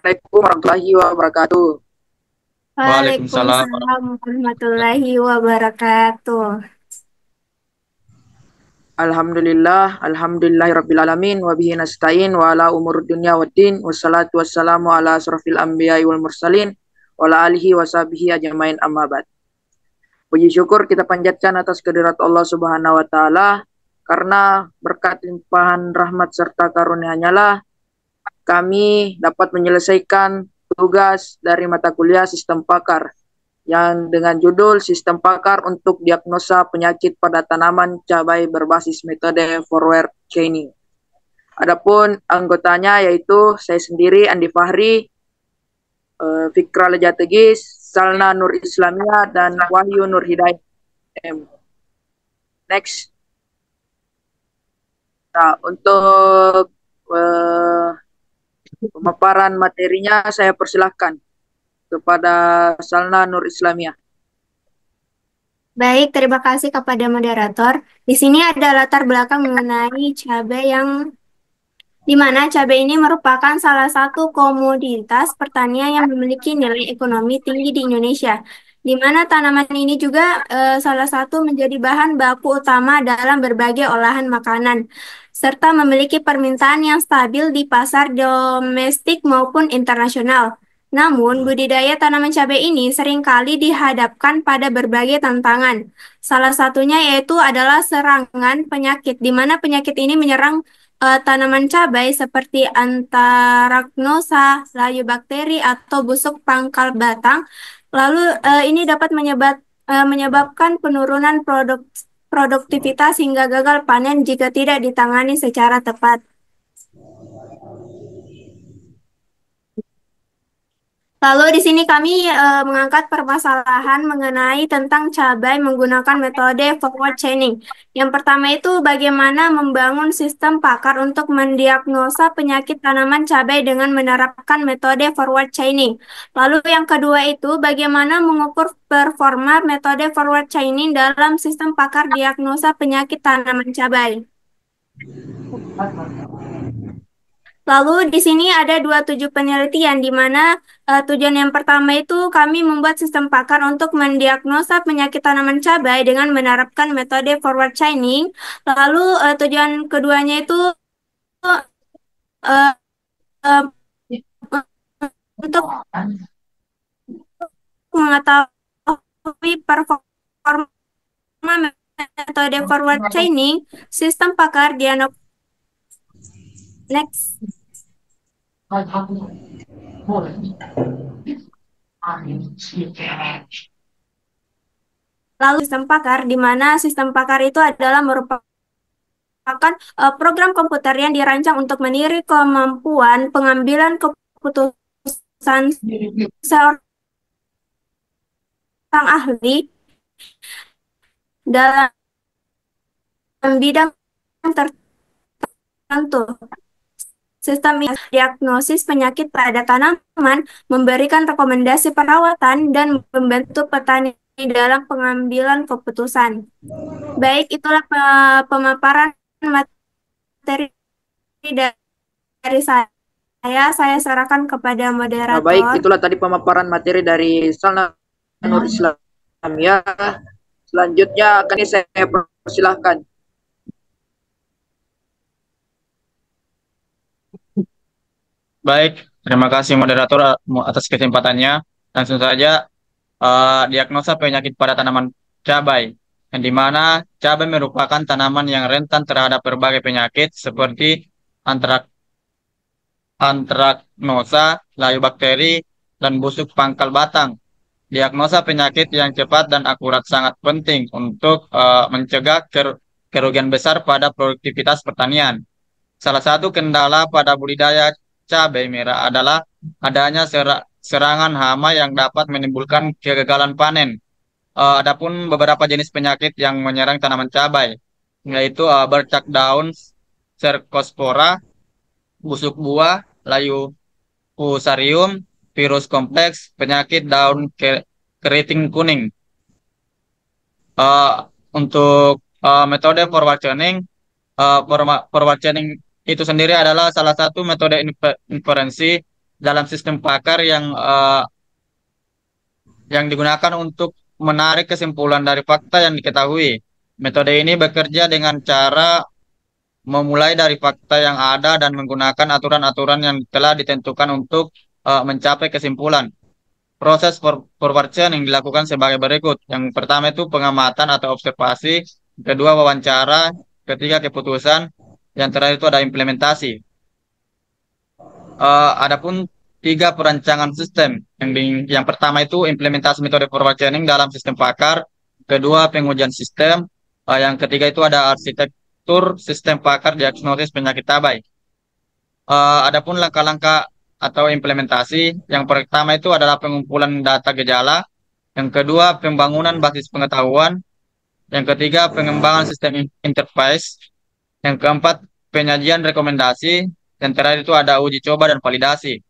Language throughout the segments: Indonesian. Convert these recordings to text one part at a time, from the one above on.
Assalamualaikum warahmatullahi wabarakatuh. Waalaikumsalam. Waalaikumsalam warahmatullahi wabarakatuh. Alhamdulillahirabbil alamin wa bihi nasta'in wa ala umur dunya waddin wassalatu wassalamu ala asrofil anbiya'i wal mursalin wa ala alihi wa sahbihi ajmain amma ba'd. Puji syukur kita panjatkan atas kehadirat Allah Subhanahu wa taala karena berkat limpahan rahmat serta karunia-Nya lah kami dapat menyelesaikan tugas dari mata kuliah Sistem Pakar yang dengan judul Sistem Pakar untuk Diagnosa Penyakit pada Tanaman Cabai berbasis metode forward chaining. Adapun anggotanya yaitu saya sendiri Andi Fahri, Fikra Lejategis, Salna Nur Islamia, dan Wahyu Nur Hidayat. Next. Nah, untuk pemaparan materinya saya persilahkan kepada Salna Nur Islamia. Baik, terima kasih kepada moderator. Di sini ada latar belakang mengenai cabai di mana cabai ini merupakan salah satu komoditas pertanian yang memiliki nilai ekonomi tinggi di Indonesia, di mana tanaman ini juga salah satu menjadi bahan baku utama dalam berbagai olahan makanan, serta memiliki permintaan yang stabil di pasar domestik maupun internasional. Namun, budidaya tanaman cabai ini seringkali dihadapkan pada berbagai tantangan. Salah satunya yaitu adalah serangan penyakit, di mana penyakit ini menyerang tanaman cabai seperti Anthracnosa, layu bakteri, atau busuk pangkal batang. Lalu ini dapat menyebabkan penurunan produktivitas hingga gagal panen jika tidak ditangani secara tepat. Lalu di sini kami mengangkat permasalahan mengenai tentang cabai menggunakan metode forward chaining. Yang pertama itu bagaimana membangun sistem pakar untuk mendiagnosa penyakit tanaman cabai dengan menerapkan metode forward chaining. Lalu yang kedua itu bagaimana mengukur performa metode forward chaining dalam sistem pakar diagnosa penyakit tanaman cabai. Lalu di sini ada 27 penelitian di mana tujuan yang pertama itu kami membuat sistem pakar untuk mendiagnosa penyakit tanaman cabai dengan menerapkan metode forward chaining. Lalu tujuan keduanya itu uh, uh, untuk mengetahui performa metode forward chaining, sistem pakar diagnosa. Next. Lalu sistem pakar, di mana sistem pakar itu adalah merupakan program komputer yang dirancang untuk meniru kemampuan pengambilan keputusan seorang ahli dalam bidang tertentu. Sistem diagnosis penyakit pada tanaman, memberikan rekomendasi perawatan, dan membantu petani dalam pengambilan keputusan. Baik, itulah pemaparan materi dari saya. Saya serahkan kepada Nah, baik, moderator. itulah tadi pemaparan materi dari Salna Nur Islamia. Selanjutnya akan saya persilahkan. Baik, terima kasih moderator atas kesempatannya. Langsung saja diagnosa penyakit pada tanaman cabai, yang dimana cabai merupakan tanaman yang rentan terhadap berbagai penyakit seperti antrak antraknosa, layu bakteri, dan busuk pangkal batang. Diagnosa penyakit yang cepat dan akurat sangat penting untuk mencegah kerugian besar pada produktivitas pertanian. Salah satu kendala pada budidaya cabai merah adalah adanya serangan hama yang dapat menimbulkan kegagalan panen. Adapun beberapa jenis penyakit yang menyerang tanaman cabai, yaitu bercak daun, Cercospora, busuk buah, layu fusarium, virus kompleks, penyakit daun keriting kuning. Eh, untuk metode forward chaining, forward chaining itu sendiri adalah salah satu metode inferensi dalam sistem pakar yang digunakan untuk menarik kesimpulan dari fakta yang diketahui. Metode ini bekerja dengan cara memulai dari fakta yang ada dan menggunakan aturan-aturan yang telah ditentukan untuk mencapai kesimpulan. Proses forward chain yang dilakukan sebagai berikut. Yang pertama itu pengamatan atau observasi, kedua wawancara, ketiga keputusan, yang terakhir itu ada implementasi. Adapun tiga perancangan sistem. Yang pertama itu implementasi metode forward chaining dalam sistem pakar, kedua pengujian sistem, yang ketiga itu ada arsitektur sistem pakar diagnosis penyakit tabai. Adapun langkah-langkah atau implementasi, yang pertama itu adalah pengumpulan data gejala, yang kedua pembangunan basis pengetahuan, yang ketiga pengembangan sistem interface, yang keempat penyajian rekomendasi, dan terakhir itu ada uji coba dan validasi.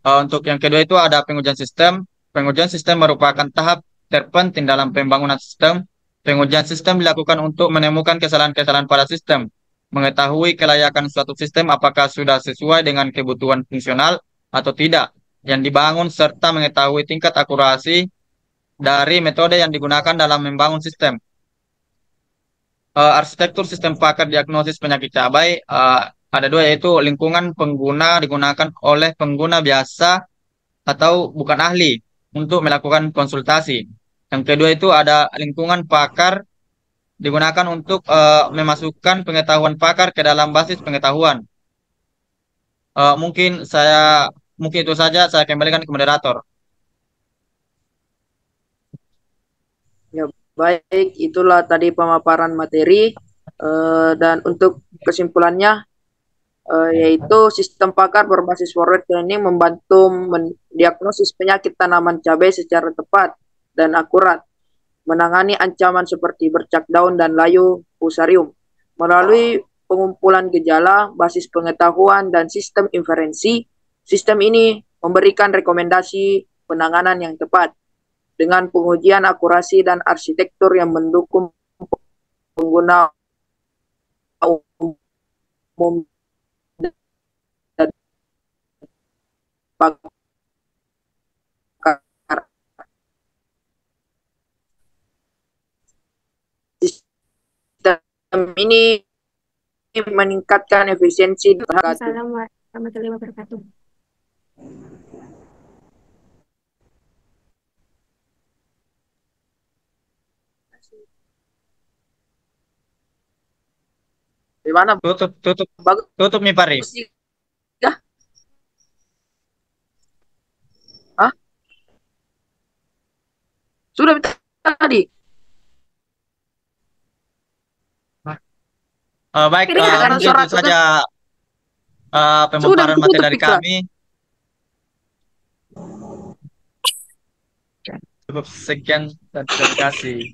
Untuk yang kedua itu ada pengujian sistem. Pengujian sistem merupakan tahap terpenting dalam pembangunan sistem. Pengujian sistem dilakukan untuk menemukan kesalahan-kesalahan pada sistem, mengetahui kelayakan suatu sistem apakah sudah sesuai dengan kebutuhan fungsional atau tidak yang dibangun, serta mengetahui tingkat akurasi dari metode yang digunakan dalam membangun sistem. Arsitektur sistem pakar diagnosis penyakit cabai ada dua, yaitu lingkungan pengguna digunakan oleh pengguna biasa atau bukan ahli untuk melakukan konsultasi. Yang kedua itu ada lingkungan pakar digunakan untuk memasukkan pengetahuan pakar ke dalam basis pengetahuan. Mungkin itu saja, saya kembalikan ke moderator. Ya, baik, itulah tadi pemaparan materi. Dan untuk kesimpulannya, yaitu sistem pakar berbasis forward training membantu mendiagnosis penyakit tanaman cabai secara tepat dan akurat, menangani ancaman seperti bercak daun dan layu fusarium melalui pengumpulan gejala, basis pengetahuan, dan sistem inferensi. Sistem ini memberikan rekomendasi penanganan yang tepat dengan pengujian akurasi dan arsitektur yang mendukung pengguna umum dan pakar. Sistem ini meningkatkan efisiensi. Assalamualaikum warahmatullahi wabarakatuh. Gimana? Tutup nih Pari. Ya? Hah? Sudah tadi. Baik, mungkin itu saja pemaparan materi dari kami. Cukup sekian dan terima kasih.